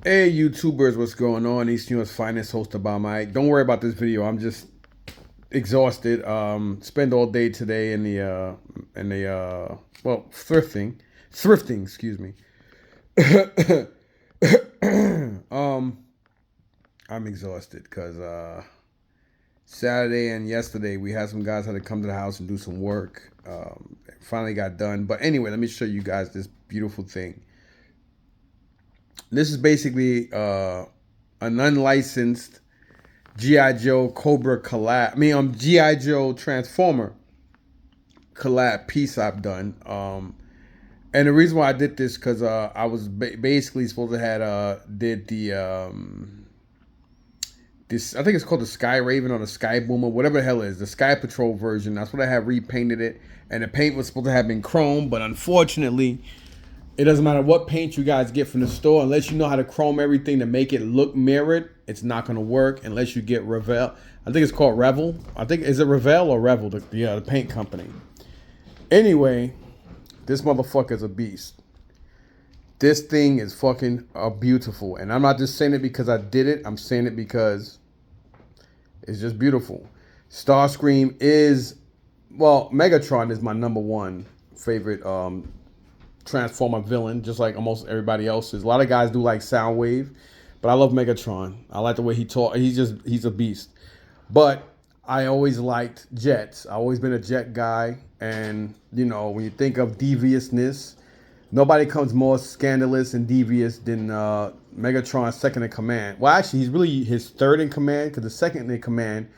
Hey YouTubers, what's going on? East New York's finest, hosted by Mike. Don't worry about this video. I'm just exhausted. Spend all day today in the well, thrifting, excuse me. um, I'm exhausted because Saturday and yesterday we had some guys had to come to the house and do some work. Finally got done. But anyway, let me show you guys this beautiful thing. This is basically an unlicensed G.I. Joe Cobra collab. G.I. Joe Transformer collab piece I've done. And the reason why I did this because I was basically supposed to had did the this, I think it's called the Sky Raven or the Sky Boomer, whatever the hell it is, the Sky Patrol version. That's what I had repainted it, and the paint was supposed to have been chrome, but unfortunately, it doesn't matter what paint you guys get from the store, unless you know how to chrome everything to make it look mirrored. It's not gonna work unless you get Revell. I think it's called Revel. I think, is it Revell or Revel? The paint company. Anyway, this motherfucker's a beast. This thing is fucking beautiful. And I'm not just saying it because I did it. I'm saying it because it's just beautiful. Starscream is, well, Megatron is my #1 favorite Transformer villain, just like almost everybody else's. A lot of guys do like Soundwave, but I love Megatron. I like the way he talks. He's a beast. But I always liked jets. I've always been a jet guy. And, you know, when you think of deviousness, nobody comes more scandalous and devious than Megatron's second in command. Well, actually, he's really his third in command, because the second in command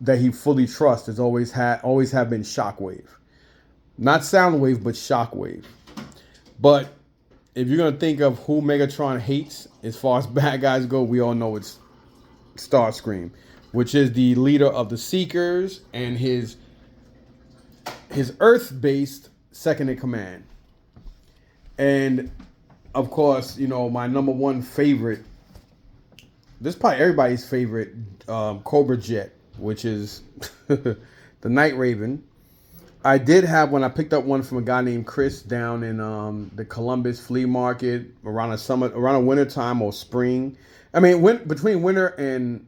that he fully trusts has always have been Shockwave. Not Soundwave, but Shockwave. But if you're going to think of who Megatron hates as far as bad guys go, we all know it's Starscream, which is the leader of the Seekers and his Earth-based second in command. And, of course, you know, my #1 favorite, this is probably everybody's favorite Cobra jet, which is the Night Raven. I did have one. I picked up one from a guy named Chris down in the Columbus flea market around a winter time or spring. I mean, between winter and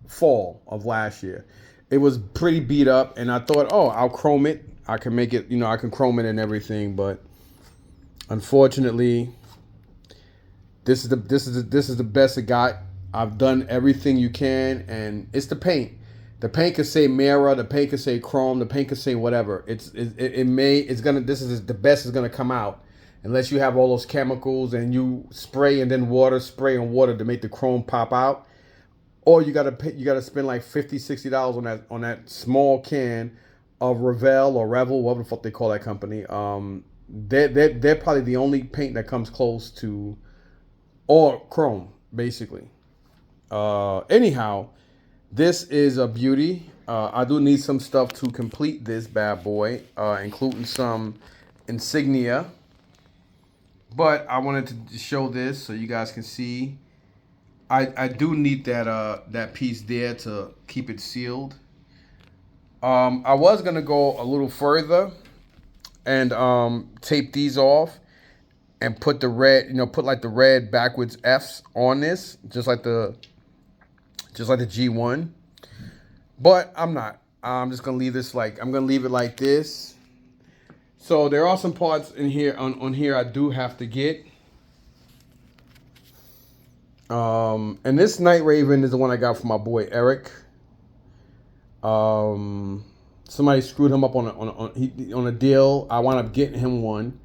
fall of last year. It was pretty beat up, and I thought, oh, I'll chrome it. I can make it, you know, I can chrome it and everything, but unfortunately, this is the best it got. I've done everything you can, and it's the paint. The paint can say mirror, the paint can say chrome, the paint can say whatever. This is the best it's gonna come out, unless you have all those chemicals and you spray and then spray and water to make the chrome pop out, or you gotta spend like $50-$60 on that small can of Revel or Revel, whatever the fuck they call that company. They're probably the only paint that comes close to, or chrome, basically. Anyhow. This is a beauty. I do need some stuff to complete this bad boy, including some insignia. But I wanted to show this so you guys can see. I do need that piece there to keep it sealed. I was gonna go a little further and tape these off and put the red, put like the red backwards F's on this, just like the G1, but I'm not. I'm just gonna leave this I'm gonna leave it like this. So there are some parts in here on here I do have to get. And this Night Raven is the one I got from my boy Eric. Somebody screwed him up on a deal. I wound up getting him one.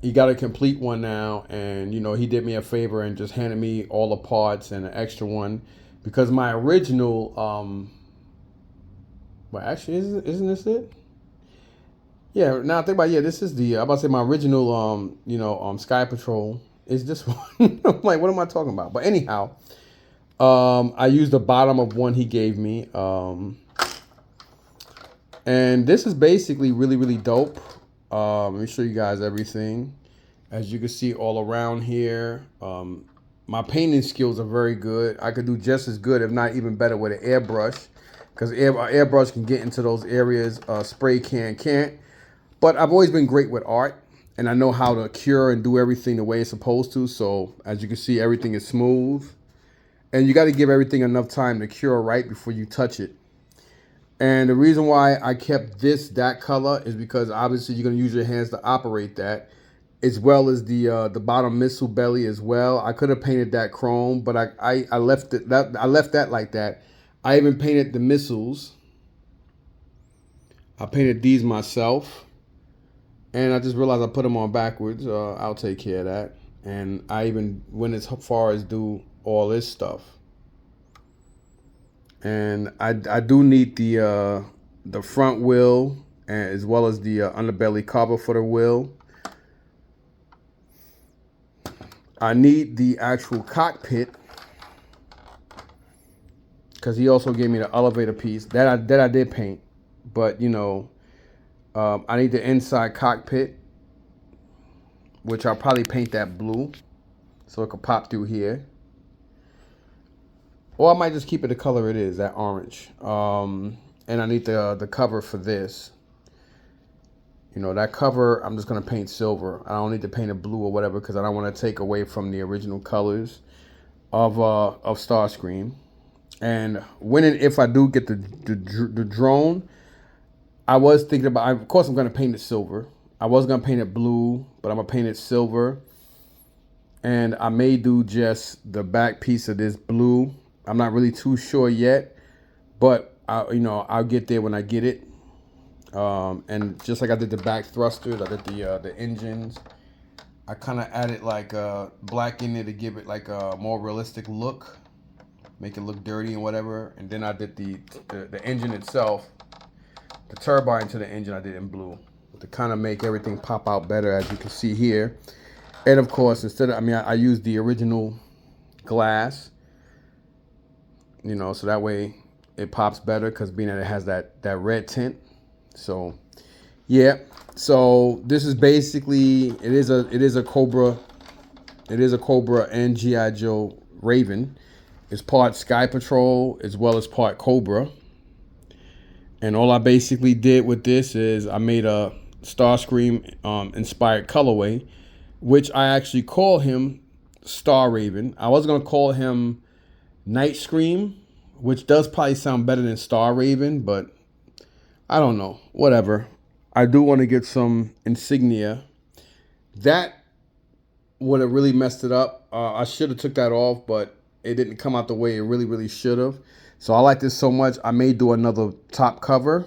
He got a complete one now, and he did me a favor and just handed me all the parts and an extra one. Because my original, well, actually, isn't this it? Yeah, now I think about, this is I'm about to say my original, Sky Patrol is this one. I'm like, what am I talking about? But anyhow, I used the bottom of one he gave me. And this is basically really, really dope. Let me show you guys everything. As you can see all around here, my painting skills are very good. I could do just as good, if not even better, with an airbrush, because airbrush can get into those areas spray can can't. But I've always been great with art, and I know how to cure and do everything the way it's supposed to. So as you can see, everything is smooth. And you got to give everything enough time to cure right before you touch it. And the reason why I kept that color is because obviously you're going to use your hands to operate that, as well as the bottom missile belly as well. I could have painted that chrome, but I left that like that. I even painted the missiles. I painted these myself. And I just realized I put them on backwards. I'll take care of that. And I even went as far as do all this stuff. And I do need the front wheel, as well as the underbelly cover for the wheel. I need the actual cockpit, because he also gave me the elevator piece that I did paint. But you know, I need the inside cockpit, which I'll probably paint that blue so it could pop through here. Or I might just keep it the color it is, that orange. And I need the cover for this. You know, that cover, I'm just going to paint silver. I don't need to paint it blue or whatever, because I don't want to take away from the original colors of Starscream. And when and if I do get the drone, I was thinking about, of course I'm going to paint it silver. I was going to paint it blue, but I'm going to paint it silver. And I may do just the back piece of this blue. I'm not really too sure yet, but I'll get there when I get it. And just like I did the back thrusters, I did the engines. I kind of added like black in there to give it like a more realistic look, make it look dirty and whatever. And then I did the engine itself, the turbine to the engine I did in blue to kind of make everything pop out better, as you can see here. And of course, I used the original glass, you know, so that way it pops better, because being that it has that red tint. So yeah, so this is basically, it is a Cobra and G.I. Joe Raven. It's part Sky Patrol as well as part Cobra. And all I basically did with this is I made a Starscream inspired colorway, which I actually call him Star Raven. I was gonna call him Night Scream, which does probably sound better than Star Raven, but I don't know. Whatever. I do want to get some insignia. That would have really messed it up. I should have took that off, but it didn't come out the way it really should have. So I like this so much, I may do another top cover.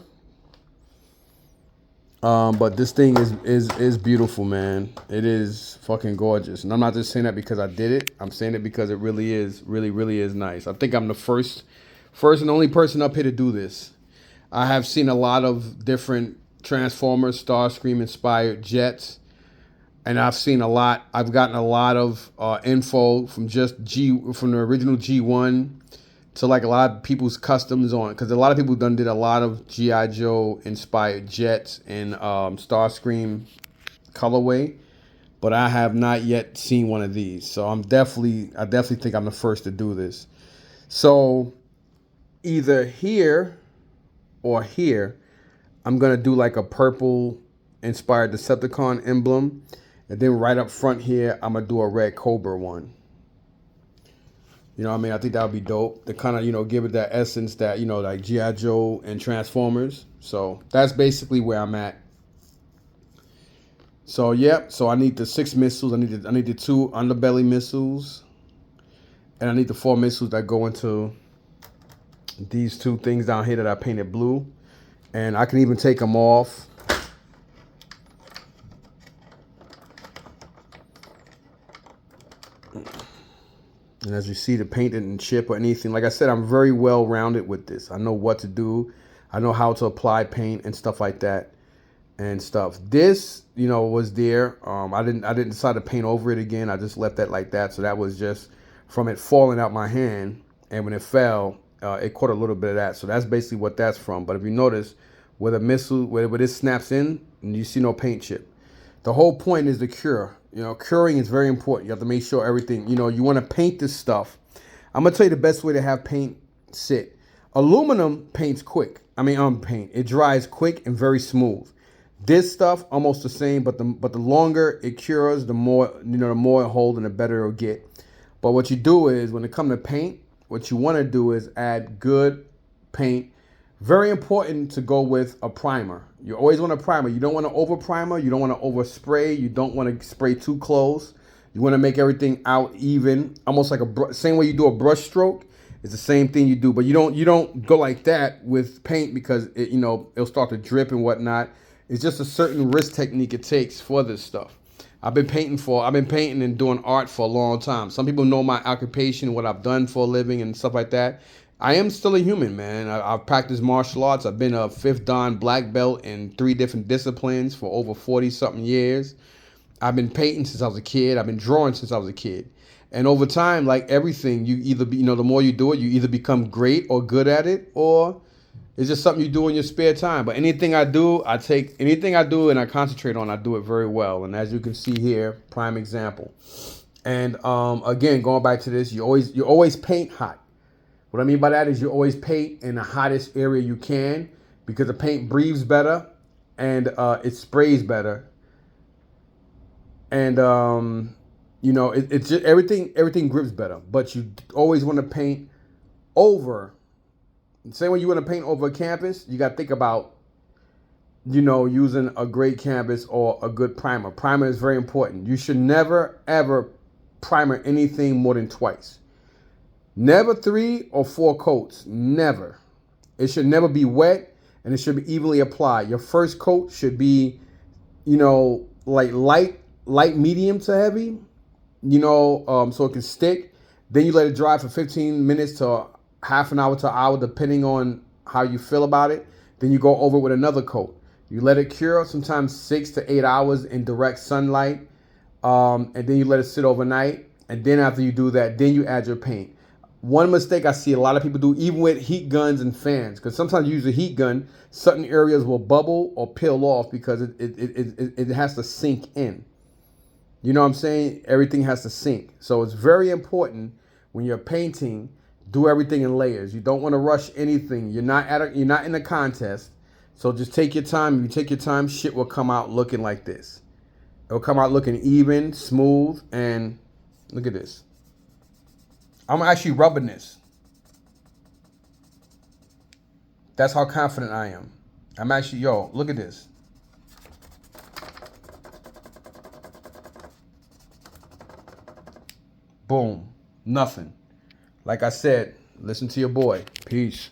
But this thing is beautiful, man. It is fucking gorgeous. And I'm not just saying that because I did it. I'm saying it because it really is nice. I think I'm the first and only person up here to do this. I have seen a lot of different Transformers, Starscream inspired jets. And I've gotten a lot of info from from the original G1 to like a lot of people's customs on it, because a lot of people did a lot of G.I. Joe inspired jets in Starscream colorway, but I have not yet seen one of these. So I definitely think I'm the first to do this. So either here or here, I'm gonna do like a purple inspired Decepticon emblem, and then right up front here, I'm gonna do a red Cobra one. You know what I mean? I think that would be dope to kind of, you know, give it that essence that, you know, like G.I. Joe and Transformers. So that's basically where I'm at. So, yeah. So I need the 6 missiles. I need the 2 underbelly missiles. And I need the 4 missiles that go into these 2 things down here that I painted blue. And I can even take them off. And as you see, the paint didn't chip or anything. Like I said, I'm very well rounded with this. I know what to do. I know how to apply paint and stuff like that and stuff. This, you know, was there. I didn't decide to paint over it again. I just left that like that. So that was just from it falling out my hand. And when it fell, it caught a little bit of that. So that's basically what that's from. But if you notice, where the missile, where this snaps in, and you see no paint chip. The whole point is the cure. You know, curing is very important. You have to make sure everything, you know, you want to paint this stuff. I'm going to tell you the best way to have paint sit. Aluminum paints quick. It dries quick and very smooth. This stuff almost the same, but the longer it cures, the more the more it holds and the better it'll get. But what you do is when it comes to paint, what you want to do is add good paint. Very important to go with a primer. You always want a primer. You don't want to over primer. You don't want to over spray. You don't want to spray too close. You want to make everything out even, almost like same way you do a brush stroke. It's the same thing you do, but you don't go like that with paint because it'll start to drip and whatnot. It's just a certain wrist technique it takes for this stuff. I've been painting and doing art for a long time. Some people know my occupation, what I've done for a living and stuff like that. I am still a human, man. I've practiced martial arts. I've been a 5th Dan black belt in 3 different disciplines for over 40-something years. I've been painting since I was a kid. I've been drawing since I was a kid. And over time, like everything, you either the more you do it, you either become great or good at it, or it's just something you do in your spare time. But anything I do and I concentrate on, I do it very well. And as you can see here, prime example. And again, going back to this, you always paint hot. What I mean by that is you always paint in the hottest area you can, because the paint breathes better and it sprays better. And it's just everything grips better. But you always want to paint over. Same when you want to paint over a canvas, you got to think about using a great canvas or a good primer. Primer is very important. You should never ever primer anything more than twice. Never 3 or 4 coats. Never. It should never be wet, and it should be evenly applied. Your first coat should be like light medium to heavy, so it can stick. Then you let it dry for 15 minutes to half an hour to an hour, depending on how you feel about it. Then you go over with another coat. You let it cure, sometimes 6 to 8 hours in direct sunlight, and then you let it sit overnight. And then after you do that, then you add your paint. One mistake I see a lot of people do, even with heat guns and fans, because sometimes you use a heat gun, certain areas will bubble or peel off because it has to sink in. You know what I'm saying? Everything has to sink. So it's very important when you're painting, do everything in layers. You don't want to rush anything. You're not in a contest. So just take your time. If you take your time, shit will come out looking like this. It'll come out looking even, smooth, and look at this. I'm actually rubbing this. That's how confident I am. I'm actually, look at this. Boom. Nothing. Like I said, listen to your boy. Peace.